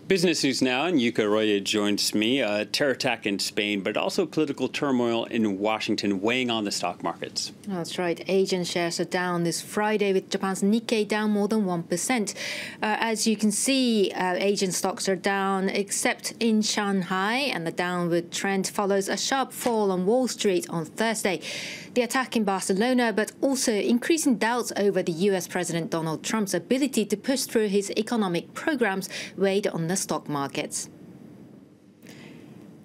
Business news now, and Yuka Arroyo joins me. A terror attack in Spain, but also political turmoil in Washington weighing on the stock markets. That's right. Asian shares are down this Friday, with Japan's Nikkei down more than 1%. As you can see, Asian stocks are down, except in Shanghai, and the downward trend follows a sharp fall on Wall Street on Thursday. The attack in Barcelona, but also increasing doubts over the US President Donald Trump's ability to push through his economic programs, weighed on the stock markets.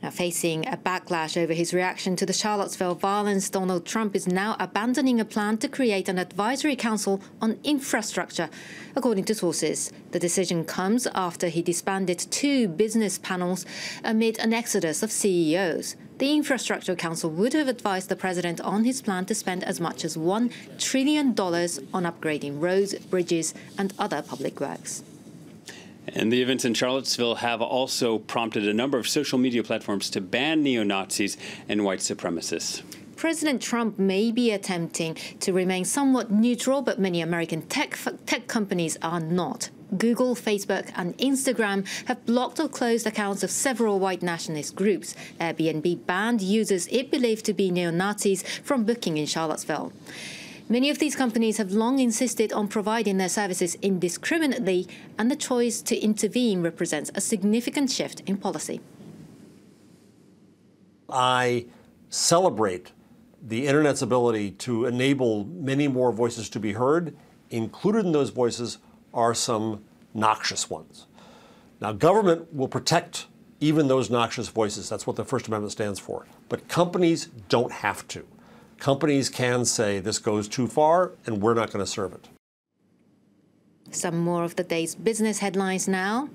Now, facing a backlash over his reaction to the Charlottesville violence, Donald Trump is now abandoning a plan to create an advisory council on infrastructure, according to sources. The decision comes after he disbanded 2 business panels amid an exodus of CEOs. The Infrastructure Council would have advised the president on his plan to spend as much as $1 trillion on upgrading roads, bridges, and other public works. And the events in Charlottesville have also prompted a number of social media platforms to ban neo-Nazis and white supremacists. President Trump may be attempting to remain somewhat neutral, but many American tech companies are not. Google, Facebook and Instagram have blocked or closed accounts of several white nationalist groups. Airbnb banned users it believed to be neo-Nazis from booking in Charlottesville. Many of these companies have long insisted on providing their services indiscriminately, and the choice to intervene represents a significant shift in policy. I celebrate the Internet's ability to enable many more voices to be heard. Included in those voices are some noxious ones. Now, government will protect even those noxious voices. That's what the First Amendment stands for. But companies don't have to. Companies can say this goes too far and we're not going to serve it. Some more of the day's business headlines now.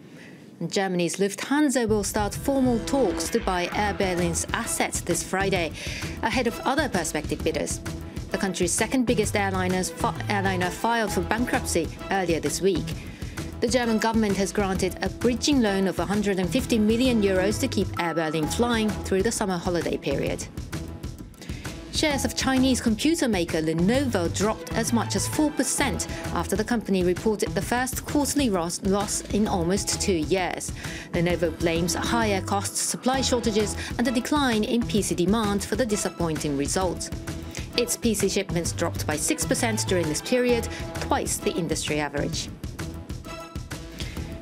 Germany's Lufthansa will start formal talks to buy Air Berlin's assets this Friday, ahead of other prospective bidders. The country's second biggest airliner filed for bankruptcy earlier this week. The German government has granted a bridging loan of 150 million euros to keep Air Berlin flying through the summer holiday period. Shares of Chinese computer maker Lenovo dropped as much as 4% after the company reported the first quarterly loss in almost 2 years. Lenovo blames higher costs, supply shortages, and a decline in PC demand for the disappointing results. Its PC shipments dropped by 6% during this period, twice the industry average.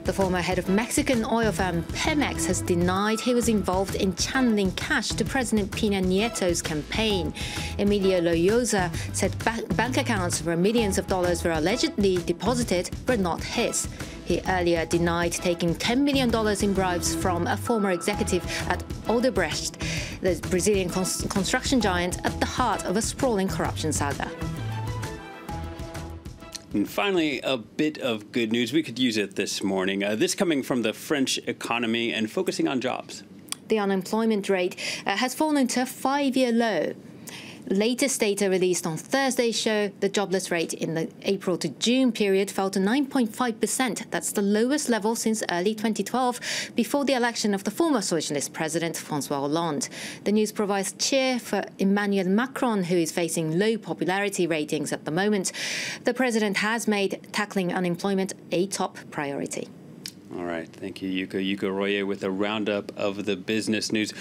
The former head of Mexican oil firm Pemex has denied he was involved in channeling cash to President Peña Nieto's campaign. Emilio Loyosa said bank accounts where millions of dollars were allegedly deposited were not his. He earlier denied taking $10 million in bribes from a former executive at Odebrecht, the Brazilian construction giant at the heart of a sprawling corruption saga. And finally, a bit of good news. We could use it this morning. This coming from the French economy and focusing on jobs. The unemployment rate has fallen to a 5-year low. Latest data released on Thursday show the jobless rate in the April to June period fell to 9.5%. That's the lowest level since early 2012, before the election of the former socialist president François Hollande. The news provides cheer for Emmanuel Macron, who is facing low popularity ratings at the moment. The president has made tackling unemployment a top priority. All right. Thank you, Yuka. Yuka Arroyo with a roundup of the business news.